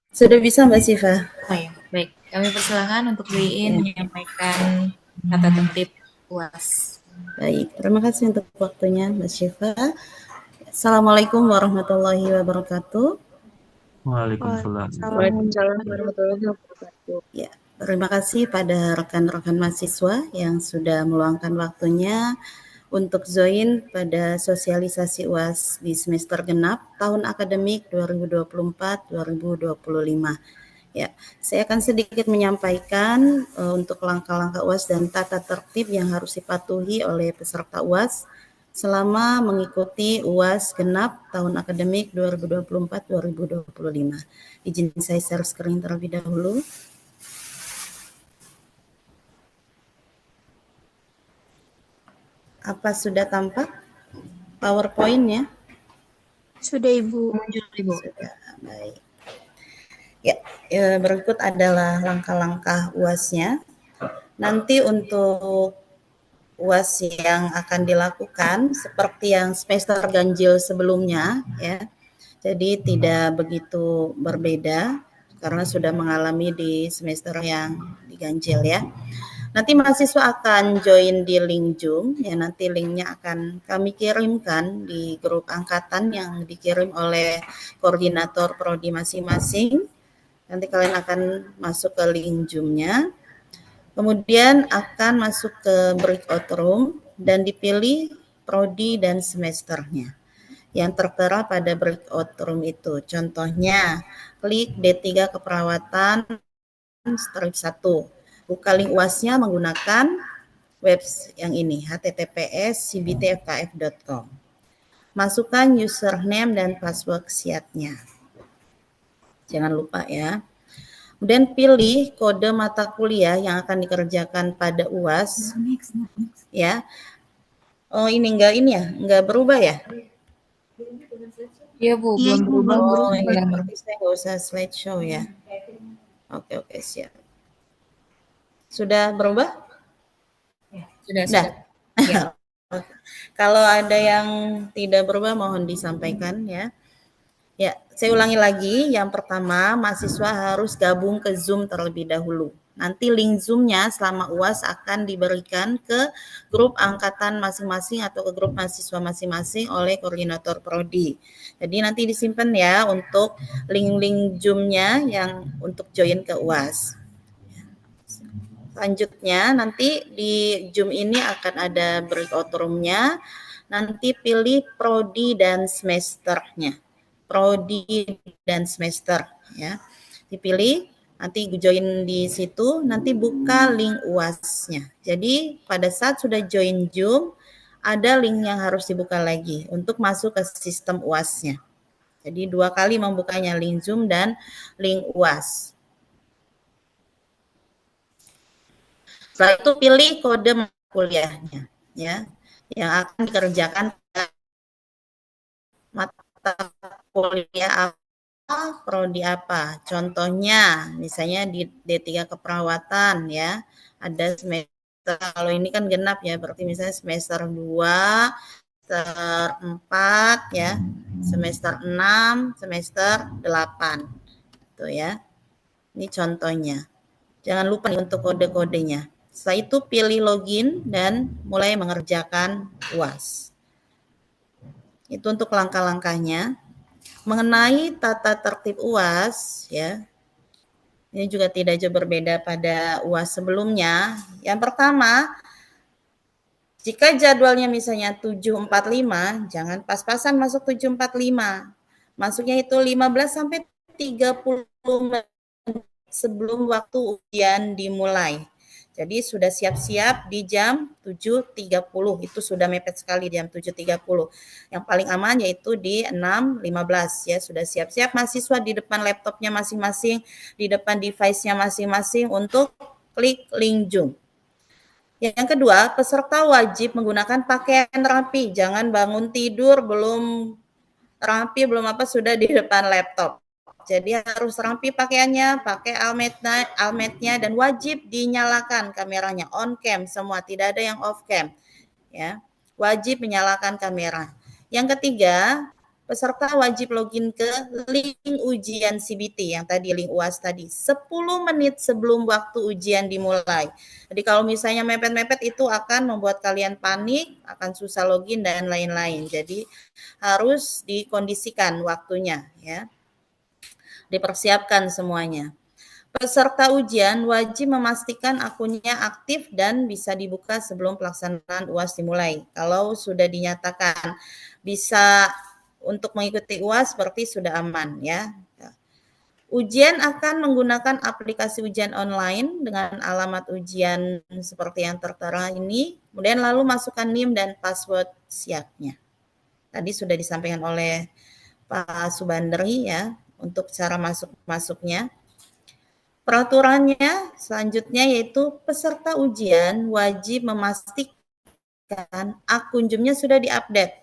Sudah bisa Mbak Siva? Oh ya, baik. Kami persilahkan untuk Bu Iin menyampaikan tata tertib UAS. Baik, terima kasih untuk waktunya Mbak Siva. Assalamualaikum warahmatullahi wabarakatuh. Waalaikumsalam. Waalaikumsalam warahmatullahi wabarakatuh. Ya, terima kasih pada rekan-rekan mahasiswa yang sudah meluangkan waktunya untuk join pada sosialisasi UAS di semester genap tahun akademik 2024-2025. Ya, saya akan sedikit menyampaikan untuk langkah-langkah UAS dan tata tertib yang harus dipatuhi oleh peserta UAS selama mengikuti UAS genap tahun akademik 2024-2025. Izin saya share screen terlebih dahulu. Apa sudah tampak PowerPoint-nya? Sudah, Ibu. Muncul, Ibu. Sudah, baik. Ya, berikut adalah langkah-langkah UAS-nya. Nanti untuk UAS yang akan dilakukan seperti yang semester ganjil sebelumnya ya. Jadi tidak begitu berbeda karena sudah mengalami di semester yang diganjil ya. Nanti mahasiswa akan join di link Zoom ya, nanti linknya akan kami kirimkan di grup angkatan yang dikirim oleh koordinator prodi masing-masing. Nanti kalian akan masuk ke link Zoom-nya. Kemudian akan masuk ke breakout room dan dipilih prodi dan semesternya yang tertera pada breakout room itu. Contohnya, klik D3 keperawatan strip 1. Buka link UAS-nya menggunakan web yang ini, https://cbtfkf.com. Masukkan username dan password ksiatnya. Jangan lupa ya. Kemudian pilih kode mata kuliah yang akan dikerjakan pada UAS. Ya. Oh, ini enggak berubah ya? Iya, Bu, belum berubah. Oh, iya, berarti saya nggak usah slideshow ya. Oke, siap. Sudah berubah? Sudah. Ya. Kalau ada yang tidak berubah mohon disampaikan ya. Ya, saya ulangi lagi. Yang pertama, mahasiswa harus gabung ke Zoom terlebih dahulu. Nanti link Zoom-nya selama UAS akan diberikan ke grup angkatan masing-masing atau ke grup mahasiswa masing-masing oleh koordinator prodi. Jadi nanti disimpan ya untuk link-link Zoom-nya yang untuk join ke UAS. Selanjutnya nanti di Zoom ini akan ada breakout room-nya. Nanti pilih prodi dan semesternya. Prodi dan semester ya. Dipilih, nanti join di situ, nanti buka link UAS-nya. Jadi pada saat sudah join Zoom, ada link yang harus dibuka lagi untuk masuk ke sistem UAS-nya. Jadi 2 kali membukanya, link Zoom dan link UAS. Setelah itu pilih kode kuliahnya, ya, yang akan dikerjakan mata kuliah apa, prodi apa. Contohnya, misalnya di D3 keperawatan, ya, ada semester, kalau ini kan genap ya, berarti misalnya semester 2, semester 4, ya, semester 6, semester 8. Tuh ya. Ini contohnya. Jangan lupa nih untuk kode-kodenya. Setelah itu pilih login dan mulai mengerjakan UAS. Itu untuk langkah-langkahnya. Mengenai tata tertib UAS, ya, ini juga tidak jauh berbeda pada UAS sebelumnya. Yang pertama, jika jadwalnya misalnya 7.45, jangan pas-pasan masuk 7.45. Masuknya itu 15 sampai 30 menit sebelum waktu ujian dimulai. Jadi sudah siap-siap di jam 7.30, itu sudah mepet sekali jam 7.30. Yang paling aman yaitu di 6.15, ya, sudah siap-siap mahasiswa di depan laptopnya masing-masing, di depan device-nya masing-masing untuk klik link Zoom. Yang kedua, peserta wajib menggunakan pakaian rapi. Jangan bangun tidur belum rapi, belum apa sudah di depan laptop. Jadi harus rapi pakaiannya, pakai almetnya dan wajib dinyalakan kameranya, on cam semua, tidak ada yang off cam. Ya, wajib menyalakan kamera. Yang ketiga, peserta wajib login ke link ujian CBT yang tadi, link UAS tadi, 10 menit sebelum waktu ujian dimulai. Jadi kalau misalnya mepet-mepet itu akan membuat kalian panik, akan susah login dan lain-lain. Jadi harus dikondisikan waktunya, ya. Dipersiapkan semuanya. Peserta ujian wajib memastikan akunnya aktif dan bisa dibuka sebelum pelaksanaan UAS dimulai. Kalau sudah dinyatakan bisa untuk mengikuti UAS berarti sudah aman, ya. Ujian akan menggunakan aplikasi ujian online dengan alamat ujian seperti yang tertera ini, kemudian lalu masukkan NIM dan password siapnya. Tadi sudah disampaikan oleh Pak Subandri, ya, untuk cara masuknya. Peraturannya selanjutnya yaitu peserta ujian wajib memastikan akun Zoom-nya sudah diupdate.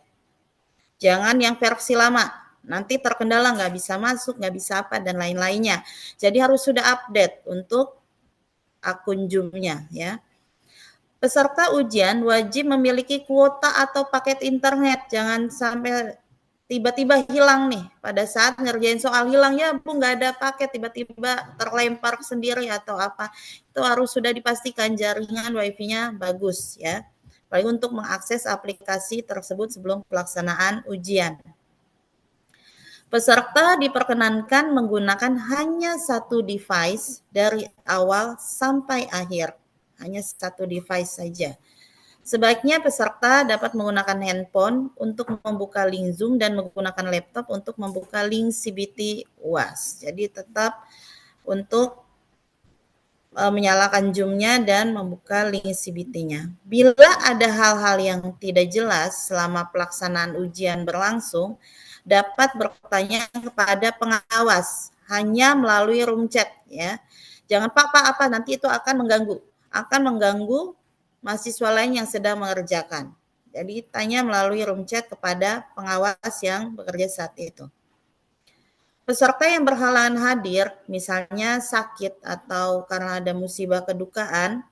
Jangan yang versi lama, nanti terkendala nggak bisa masuk, nggak bisa apa, dan lain-lainnya. Jadi harus sudah update untuk akun Zoom-nya, ya. Peserta ujian wajib memiliki kuota atau paket internet. Jangan sampai tiba-tiba hilang nih, pada saat ngerjain soal hilang, ya Bu nggak ada paket, tiba-tiba terlempar sendiri atau apa. Itu harus sudah dipastikan jaringan wifi-nya bagus, ya. Apalagi untuk mengakses aplikasi tersebut sebelum pelaksanaan ujian. Peserta diperkenankan menggunakan hanya satu device dari awal sampai akhir. Hanya satu device saja. Sebaiknya peserta dapat menggunakan handphone untuk membuka link Zoom dan menggunakan laptop untuk membuka link CBT UAS. Jadi tetap untuk menyalakan Zoom-nya dan membuka link CBT-nya. Bila ada hal-hal yang tidak jelas selama pelaksanaan ujian berlangsung, dapat bertanya kepada pengawas hanya melalui room chat, ya. Jangan Pak apa nanti itu akan mengganggu mahasiswa lain yang sedang mengerjakan. Jadi tanya melalui room chat kepada pengawas yang bekerja saat itu. Peserta yang berhalangan hadir, misalnya sakit atau karena ada musibah kedukaan,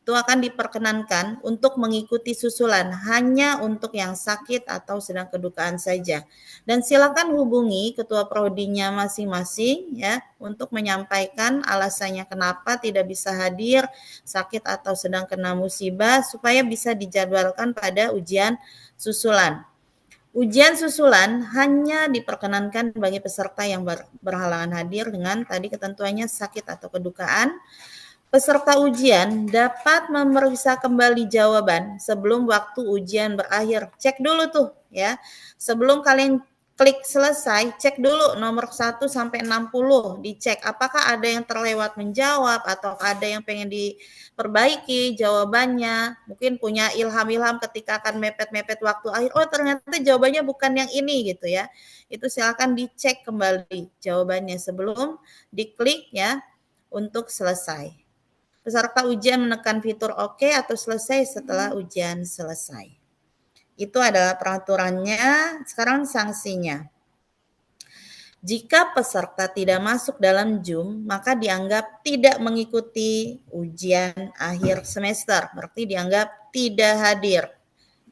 itu akan diperkenankan untuk mengikuti susulan hanya untuk yang sakit atau sedang kedukaan saja. Dan silakan hubungi ketua prodinya masing-masing, ya, untuk menyampaikan alasannya kenapa tidak bisa hadir, sakit atau sedang kena musibah, supaya bisa dijadwalkan pada ujian susulan. Ujian susulan hanya diperkenankan bagi peserta yang berhalangan hadir dengan tadi ketentuannya sakit atau kedukaan. Peserta ujian dapat memeriksa kembali jawaban sebelum waktu ujian berakhir. Cek dulu tuh, ya. Sebelum kalian klik selesai, cek dulu nomor 1 sampai 60, dicek apakah ada yang terlewat menjawab atau ada yang pengen diperbaiki jawabannya. Mungkin punya ilham-ilham ketika akan mepet-mepet waktu akhir, oh ternyata jawabannya bukan yang ini gitu ya. Itu silakan dicek kembali jawabannya sebelum diklik ya untuk selesai. Peserta ujian menekan fitur oke atau selesai setelah ujian selesai. Itu adalah peraturannya. Sekarang sanksinya. Jika peserta tidak masuk dalam Zoom, maka dianggap tidak mengikuti ujian akhir semester. Berarti dianggap tidak hadir.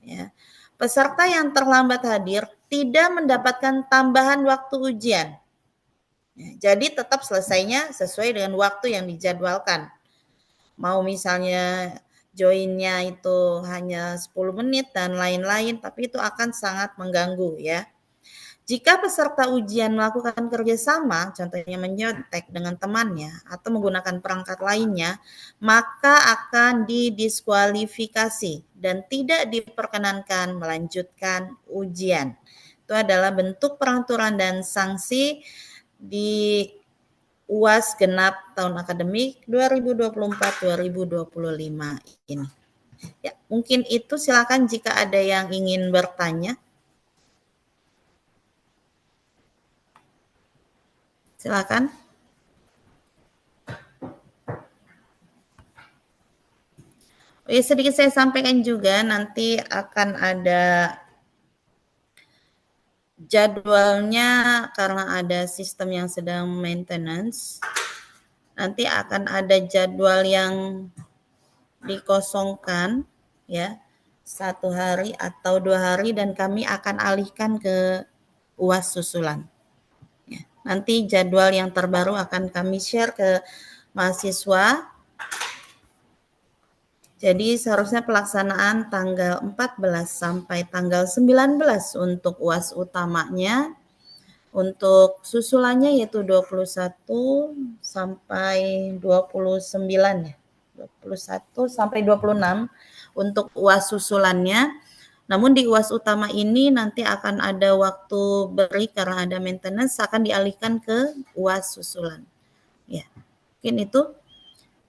Ya. Peserta yang terlambat hadir tidak mendapatkan tambahan waktu ujian. Ya, jadi tetap selesainya sesuai dengan waktu yang dijadwalkan. Mau misalnya joinnya itu hanya 10 menit dan lain-lain, tapi itu akan sangat mengganggu ya. Jika peserta ujian melakukan kerjasama, contohnya menyontek dengan temannya atau menggunakan perangkat lainnya, maka akan didiskualifikasi dan tidak diperkenankan melanjutkan ujian. Itu adalah bentuk peraturan dan sanksi di UAS genap tahun akademik 2024-2025 ini. Ya, mungkin itu, silakan jika ada yang ingin bertanya. Silakan. Sedikit saya sampaikan juga, nanti akan ada jadwalnya karena ada sistem yang sedang maintenance. Nanti akan ada jadwal yang dikosongkan ya, 1 hari atau 2 hari dan kami akan alihkan ke UAS susulan. Ya, nanti jadwal yang terbaru akan kami share ke mahasiswa. Jadi seharusnya pelaksanaan tanggal 14 sampai tanggal 19 untuk UAS utamanya. Untuk susulannya yaitu 21 sampai 29 ya. 21 sampai 26 untuk UAS susulannya. Namun di UAS utama ini nanti akan ada waktu break karena ada maintenance, akan dialihkan ke UAS susulan. Ya, mungkin itu.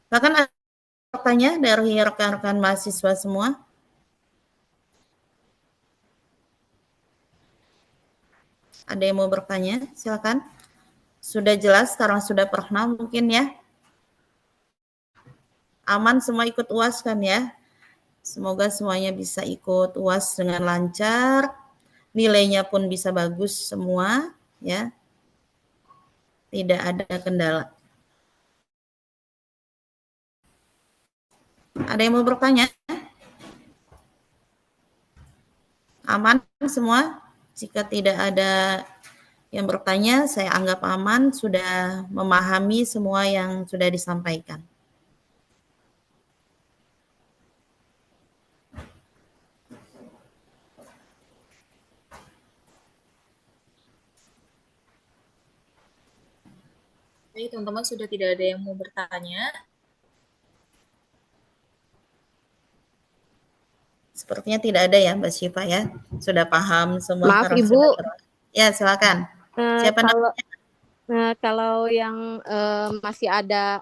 Bahkan ada pertanyaan dari rekan-rekan mahasiswa semua. Ada yang mau bertanya? Silakan. Sudah jelas karena sudah pernah mungkin ya. Aman semua ikut UAS kan ya? Semoga semuanya bisa ikut UAS dengan lancar. Nilainya pun bisa bagus semua ya. Tidak ada kendala. Ada yang mau bertanya? Aman semua? Jika tidak ada yang bertanya, saya anggap aman, sudah memahami semua yang sudah disampaikan. Baik, teman-teman, sudah tidak ada yang mau bertanya. Sepertinya tidak ada ya Mbak Syifa ya. Sudah paham semua. Maaf Ibu. Ya silakan. Siapa namanya? Kalau yang masih ada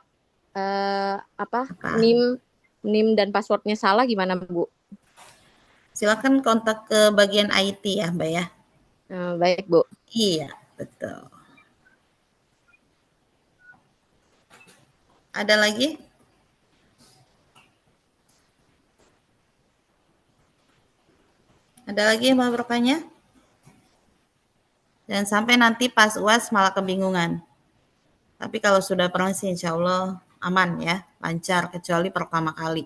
NIM dan passwordnya salah gimana Bu? Silakan kontak ke bagian IT ya Mbak ya. Baik Bu. Iya betul. Ada lagi? Ada lagi yang mau bertanya? Jangan sampai nanti pas UAS malah kebingungan. Tapi kalau sudah pernah sih insya Allah aman ya, lancar, kecuali pertama kali.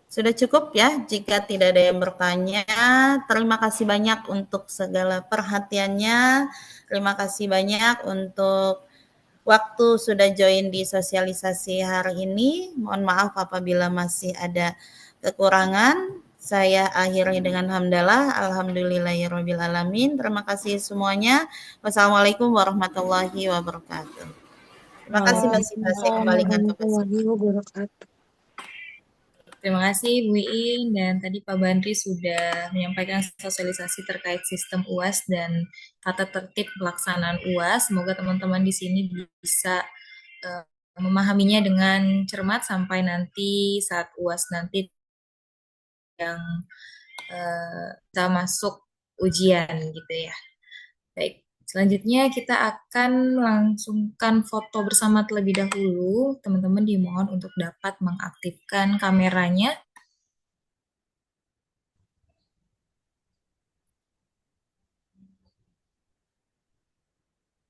Sudah cukup ya, jika tidak ada yang bertanya. Terima kasih banyak untuk segala perhatiannya. Terima kasih banyak untuk waktu sudah join di sosialisasi hari ini. Mohon maaf apabila masih ada kekurangan. Saya akhiri dengan hamdalah. Alhamdulillahirrabbilalamin. Terima kasih semuanya. Wassalamualaikum warahmatullahi wabarakatuh. Terima kasih Mbak Syifa. Saya kembalikan ke Mbak Syifa. Terima kasih Bu Iin dan tadi Pak Bandri sudah menyampaikan sosialisasi terkait sistem UAS dan tata tertib pelaksanaan UAS. Semoga teman-teman di sini bisa eh, memahaminya dengan cermat sampai nanti saat UAS nanti yang bisa masuk ujian gitu ya. Baik, selanjutnya kita akan melangsungkan foto bersama terlebih dahulu. Teman-teman dimohon untuk dapat mengaktifkan kameranya.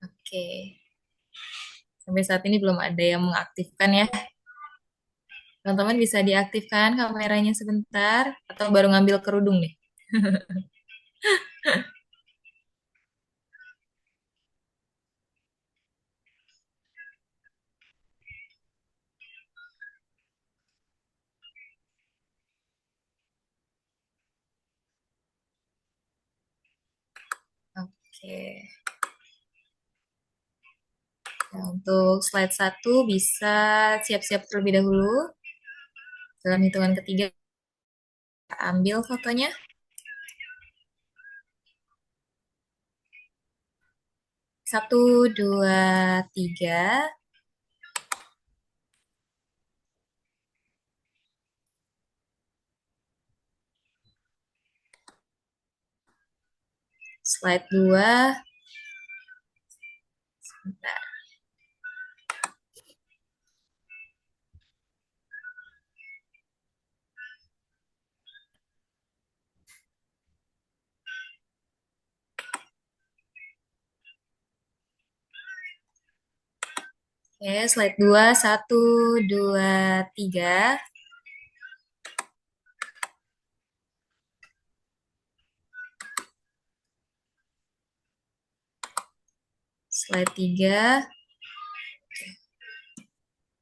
Oke, sampai saat ini belum ada yang mengaktifkan ya. Teman-teman bisa diaktifkan kameranya sebentar atau baru ngambil kerudung nih? Oke. Nah, untuk slide 1 bisa siap-siap terlebih dahulu. Dalam hitungan ketiga, ambil fotonya. 1, 2, 3. Slide 2. Sebentar. Oke, slide 2. 1, 2, 3. Slide 3.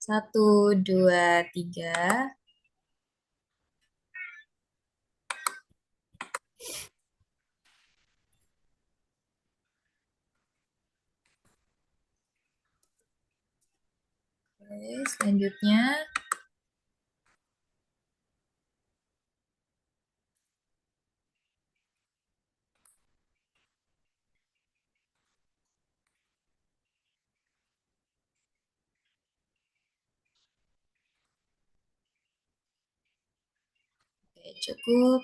1, 2, 3. Oke, selanjutnya oke, cukup.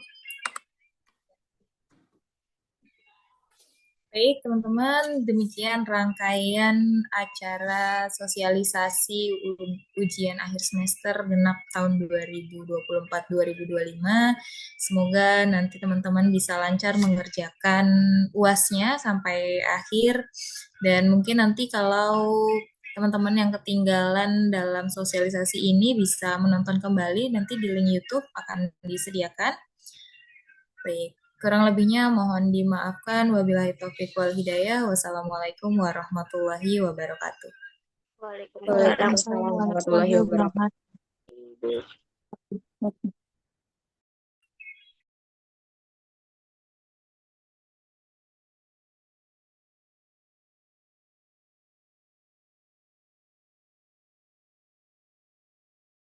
Baik, teman-teman, demikian rangkaian acara sosialisasi ujian akhir semester genap tahun 2024-2025. Semoga nanti teman-teman bisa lancar mengerjakan UAS-nya sampai akhir. Dan mungkin nanti kalau teman-teman yang ketinggalan dalam sosialisasi ini bisa menonton kembali, nanti di link YouTube akan disediakan. Baik. Kurang lebihnya mohon dimaafkan. Wabillahi taufiq wal hidayah. Wassalamualaikum warahmatullahi wabarakatuh. Waalaikumsalam warahmatullahi wabarakatuh.